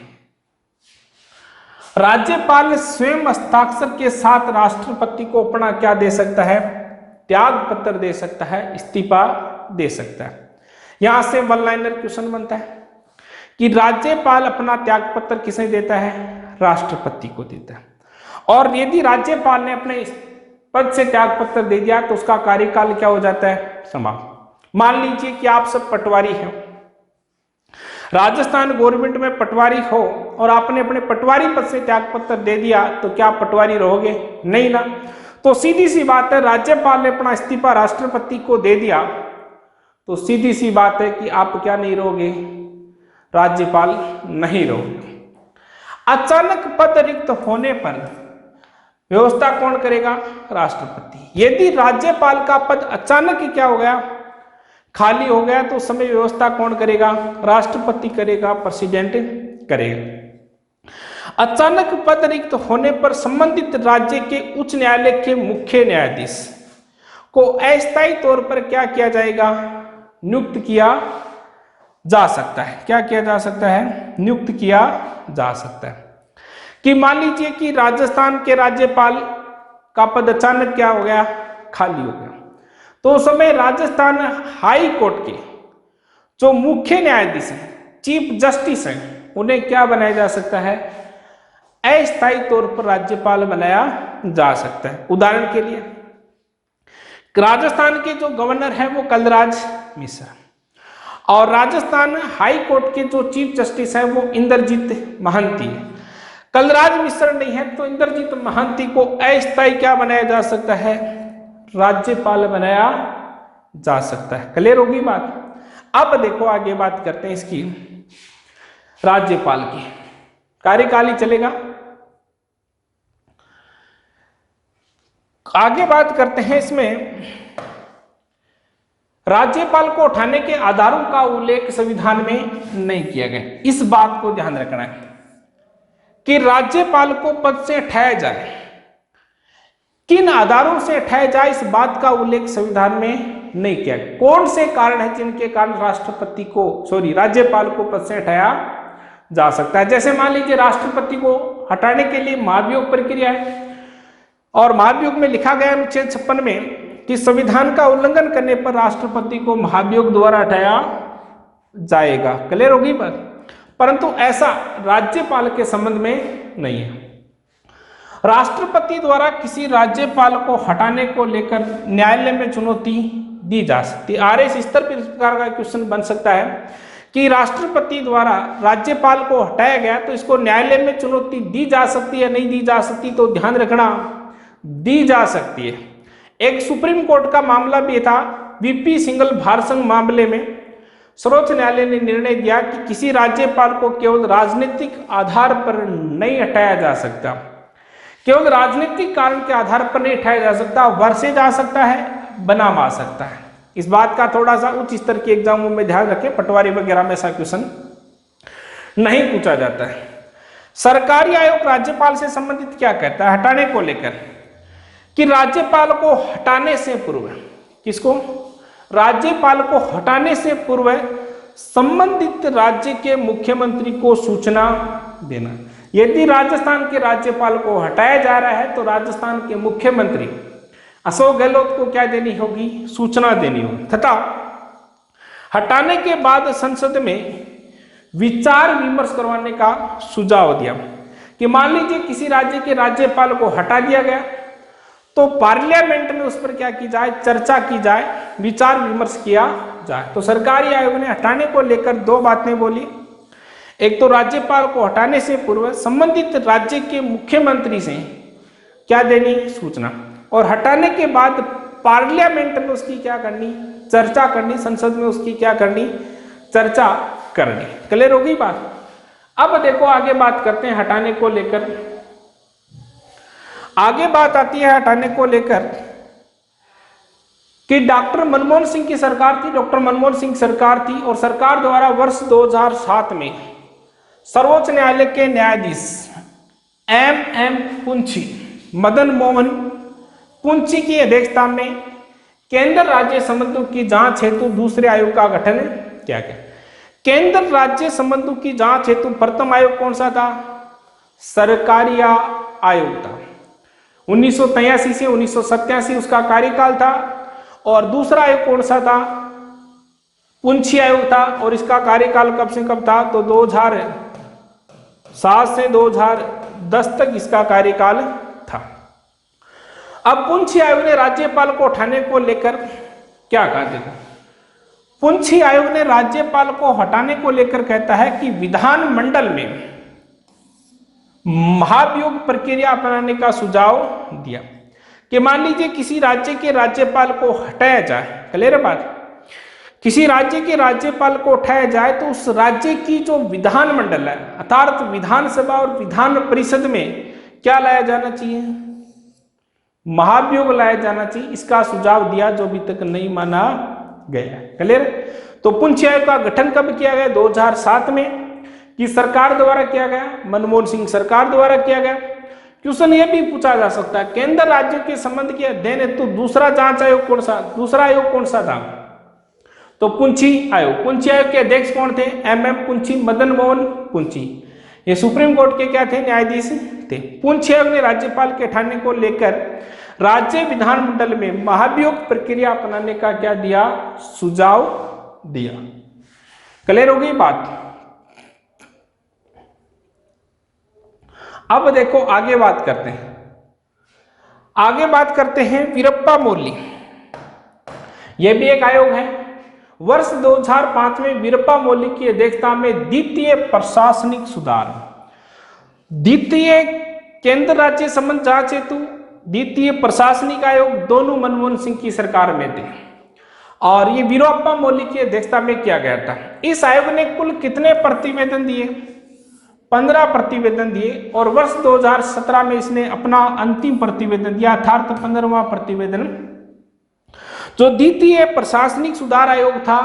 राज्यपाल स्वयं हस्ताक्षर के साथ राष्ट्रपति को अपना क्या दे सकता है? त्याग पत्र दे सकता है, इस्तीफा दे सकता है। यहां से वन लाइनर क्वेश्चन बनता है कि राज्यपाल अपना त्याग पत्र किसे देता है? राष्ट्रपति को देता है। और यदि राज्यपाल ने अपने पद से त्याग पत्र दे दिया तो उसका कार्यकाल क्या हो जाता है? समाप्त। मान लीजिए कि आप सब पटवारी हैं, राजस्थान गवर्नमेंट में पटवारी हो और आपने अपने पटवारी पद से त्याग पत्र दे दिया, तो क्या आप पटवारी रहोगे? नहीं ना। तो सीधी सी बात है, राज्यपाल ने अपना इस्तीफा राष्ट्रपति को दे दिया तो सीधी सी बात है कि आप क्या नहीं रहोगे? राज्यपाल नहीं रहोगे। अचानक पद रिक्त होने पर व्यवस्था कौन करेगा? राष्ट्रपति। यदि राज्यपाल का पद अचानक ही क्या हो गया? खाली हो गया, तो उस समय व्यवस्था कौन करेगा? राष्ट्रपति करेगा, प्रेसिडेंट करेगा। अचानक पद रिक्त होने पर संबंधित राज्य के उच्च न्यायालय के मुख्य न्यायाधीश को अस्थायी तौर पर क्या किया जाएगा? नियुक्त किया जा सकता है। क्या किया जा सकता है? नियुक्त किया जा सकता है। कि मान लीजिए कि राजस्थान के राज्यपाल का पद अचानक क्या हो गया? खाली हो गया। तो उस समय राजस्थान हाई कोर्ट के जो मुख्य न्यायाधीश हैं, चीफ जस्टिस हैं, उन्हें क्या बनाया जा सकता है, अस्थायी तौर पर राज्यपाल बनाया जा सकता है। उदाहरण के लिए राजस्थान के जो गवर्नर हैं वो कलराज मिश्र, और राजस्थान हाई कोर्ट के जो चीफ जस्टिस हैं वो इंद्रजीत महांती है। कलराज मिश्र नहीं है तो इंद्रजीत महांती को अस्थायी क्या बनाया जा सकता है, राज्यपाल बनाया जा सकता है। क्लियर होगी बात। अब देखो आगे बात करते हैं इसकी, राज्यपाल की कार्यकाल ही चलेगा। आगे बात करते हैं इसमें राज्यपाल को उठाने के आधारों का उल्लेख संविधान में नहीं किया गया। इस बात को ध्यान रखना है कि राज्यपाल को पद से हटाया जाए, किन आधारों से हटाया जाए, इस बात का उल्लेख संविधान में नहीं किया गया। कौन से कारण है जिनके कारण राष्ट्रपति को राज्यपाल को पद से हटाया जा सकता है। जैसे मान लीजिए राष्ट्रपति को हटाने के लिए महाभियोग प्रक्रिया है, और महाभियोग में लिखा गया अनुच्छेद 56 में कि संविधान का उल्लंघन करने पर राष्ट्रपति को महाभियोग द्वारा हटाया जाएगा। क्लियर होगी बात। परंतु ऐसा राज्यपाल के संबंध में नहीं है। राष्ट्रपति द्वारा किसी राज्यपाल को हटाने को लेकर न्यायालय में चुनौती दी जा सकती है। आरएस स्तर पर इस प्रकार का क्वेश्चन बन सकता है कि राष्ट्रपति द्वारा राज्यपाल को हटाया गया तो इसको न्यायालय में चुनौती दी जा सकती है, नहीं दी जा सकती, तो ध्यान रखना दी जा सकती है। एक सुप्रीम कोर्ट का मामला भी था, वीपी सिंघल भारसंघ मामले में सर्वोच्च न्यायालय ने निर्णय दिया कि किसी राज्यपाल को केवल राजनीतिक आधार पर नहीं हटाया जा सकता, केवल राजनीतिक कारण के आधार पर नहीं हटाया जा सकता, वर्षे जा सकता है, बनाम आ सकता है। इस बात का थोड़ा सा उच्च स्तर के एग्जामों में ध्यान रखें, पटवारी वगैरह में ऐसा क्वेश्चन नहीं पूछा जाता है। सरकारी आयोग राज्यपाल से संबंधित क्या कहता है हटाने को लेकर, कि राज्यपाल को हटाने से पूर्व, किसको, राज्यपाल को हटाने से पूर्व संबंधित राज्य के मुख्यमंत्री को सूचना देना। यदि राजस्थान के राज्यपाल को हटाया जा रहा है तो राजस्थान के मुख्यमंत्री अशोक गहलोत को क्या देनी होगी, सूचना देनी होगी, तथा हटाने के बाद संसद में विचार विमर्श करवाने का सुझाव दिया कि मान लीजिए किसी राज्य के राज्यपाल को हटा दिया गया तो पार्लियामेंट में उस पर क्या की जाए, चर्चा की जाए, विचार विमर्श किया जाए। तो सरकारी आयोग ने हटाने को लेकर दो बातें बोली। एक तो राज्यपाल को हटाने से पूर्व संबंधित राज्य के मुख्यमंत्री से क्या देनी, सूचना, और हटाने के बाद पार्लियामेंट में उसकी क्या करनी, चर्चा करनी, संसद में उसकी क्या करनी, चर्चा करनी। क्लियर होगी बात। अब देखो आगे बात करते हैं हटाने को लेकर। आगे बात आती है हटाने को लेकर कि डॉक्टर मनमोहन सिंह की सरकार थी, डॉक्टर मनमोहन सिंह सरकार थी, और सरकार द्वारा वर्ष 2007 में सर्वोच्च न्यायालय के न्यायाधीश एम पुंछी, मदन मोहन पुंछी की अध्यक्षता में केंद्र राज्य संबंधों की जांच हेतु दूसरे आयोग का गठन किया गया। केंद्र राज्य संबंधों की जांच हेतु प्रथम आयोग कौन सा था, सरकारी आयोग था। 1983 से 1987 उसका कार्यकाल था, और दूसरा आयोग कौन सा था, पुंछी आयोग था, और इसका कार्यकाल कब से कब था, तो 2007 से 2010 तक इसका कार्यकाल था। अब पुंछी आयोग ने राज्यपाल को उठाने को लेकर क्या कहा, देखो पुंछी आयोग ने राज्यपाल को हटाने को लेकर कहता है कि विधानमंडल में महाभियोग प्रक्रिया अपनाने का सुझाव दिया कि मान लीजिए किसी राज्य के राज्यपाल को हटाया जाए, क्लियर बात, किसी राज्य के राज्यपाल को उठाया जाए तो उस राज्य की जो विधानमंडल है अर्थात विधानसभा और विधान परिषद में क्या लाया जाना चाहिए, महाभियोग लाया जाना चाहिए। इसका सुझाव दिया जो अभी तक नहीं माना गया। क्लियर। तो पुंछी आयोग का गठन कब किया गया, 2007 में, कि सरकार द्वारा किया गया, मनमोहन सिंह सरकार द्वारा किया गया। क्वेश्चन ये भी पूछा जा सकता है केंद्र राज्यों के संबंध के अध्ययन हेतु दूसरा जांच आयोग कौन सा, दूसरा आयोग कौन सा था, तो पुंछी आयोग। पुंछी आयोग के अध्यक्ष कौन थे, एम पुंछी, मदन मोहन पुंछी। ये सुप्रीम कोर्ट के क्या थे, न्यायाधीश थे। पुंछी आयोग ने राज्यपाल के हटाने को लेकर राज्य विधानमंडल में महाभियोग प्रक्रिया अपनाने का क्या दिया, सुझाव दिया। क्लियर हो गई बात। अब देखो आगे बात करते हैं, आगे बात करते हैं वीरप्पा मोइली। यह भी एक आयोग है। वर्ष 2005 में वीरप्पा मोइली की अध्यक्षता में द्वितीय प्रशासनिक सुधार, द्वितीय केंद्र राज्य संबंध जांच हेतु द्वितीय प्रशासनिक आयोग दोनों मनमोहन सिंह की सरकार में थे और ये वीरप्पा मोइली की अध्यक्षता में किया गया था। इस आयोग ने कुल कितने प्रतिवेदन दिए, 15 प्रतिवेदन दिए और वर्ष 2017 में इसने अपना अंतिम प्रतिवेदन दिया, अर्थात 15वां प्रतिवेदन। जो द्वितीय प्रशासनिक सुधार आयोग था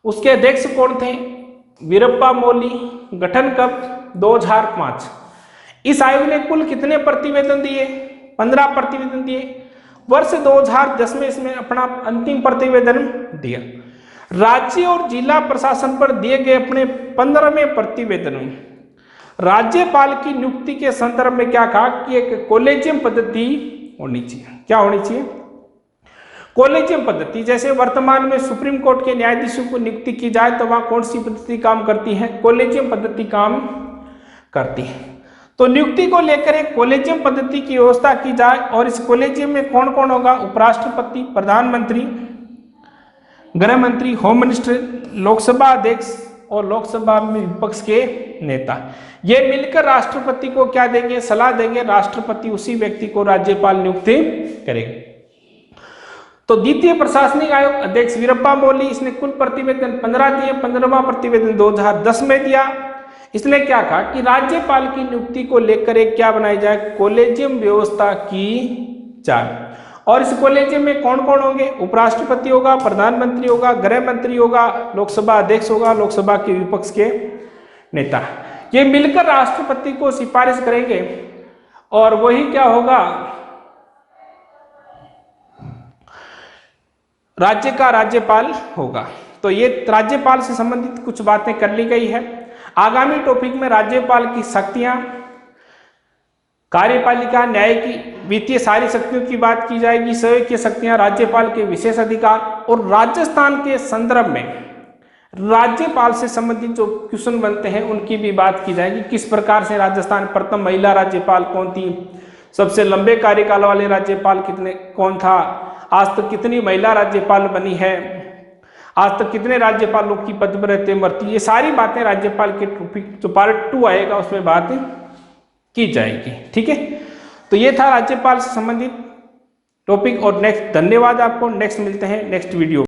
उसके अध्यक्ष कौन थे, वीरप्पा मोइली। गठन कब, 2005। इस आयोग ने कुल कितने प्रतिवेदन दिए, 15 प्रतिवेदन दिए। वर्ष 2010 में इसमें अपना अंतिम प्रतिवेदन दिया। राज्य और जिला प्रशासन पर दिए गए अपने 15वें प्रतिवेदन में राज्यपाल की नियुक्ति के संदर्भ में क्या कहा कि एक कॉलेजियम पद्धति होनी चाहिए। क्या होनी चाहिए, कॉलेजियम पद्धति। जैसे वर्तमान में सुप्रीम कोर्ट के न्यायाधीशों को नियुक्ति की जाए तो वहां कौन सी पद्धति काम करती है, कॉलेजियम पद्धति काम करती है। तो नियुक्ति को लेकर एक कॉलेजियम पद्धति की व्यवस्था की जाए और इस कॉलेजियम में कौन कौन होगा, उपराष्ट्रपति, प्रधानमंत्री, गृह मंत्री, होम मिनिस्टर, लोकसभा अध्यक्ष और लोकसभा में विपक्ष के नेता। ये मिलकर राष्ट्रपति को क्या देंगे, सलाह देंगे। राष्ट्रपति उसी व्यक्ति को राज्यपाल नियुक्त करेंगे। तो द्वितीय प्रशासनिक आयोग अध्यक्ष वीरप्पा मोइली, इसने कुल प्रतिवेदन 15 दिए। 15वां प्रतिवेदन 2010 में दिया। इसने क्या कहा कि राज्यपाल की नियुक्ति को लेकर एक क्या बनाई जाए, कॉलेजियम व्यवस्था की जाए। और इस कॉलेजियम में कौन कौन होंगे, उपराष्ट्रपति होगा, प्रधानमंत्री होगा, गृह मंत्री होगा, लोकसभा अध्यक्ष होगा, लोकसभा के विपक्ष के नेता। ये मिलकर राष्ट्रपति को सिफारिश करेंगे और वही क्या होगा, राज्य का राज्यपाल होगा। तो ये राज्यपाल से संबंधित कुछ बातें कर ली गई है। आगामी टॉपिक में राज्यपाल की शक्तियां, कार्यपालिका, न्याय की, वित्तीय सारी शक्तियों की बात की जाएगी, सहयोगी शक्तियां, राज्यपाल के विशेष अधिकार और राजस्थान के संदर्भ में राज्यपाल से संबंधित जो क्वेश्चन बनते हैं उनकी भी बात की जाएगी। किस प्रकार से राजस्थान, प्रथम महिला राज्यपाल कौन थी, सबसे लंबे कार्यकाल वाले राज्यपाल कौन था, आज तक कितनी महिला राज्यपाल बनी है, आज तक कितने राज्यपालों की पद पर रहते मरती, ये सारी बातें राज्यपाल के टॉपिक जो पार्ट 2 आएगा उसमें बात की जाएगी। ठीक है, तो ये था राज्यपाल से संबंधित टॉपिक और नेक्स्ट। धन्यवाद आपको, नेक्स्ट मिलते हैं नेक्स्ट वीडियो।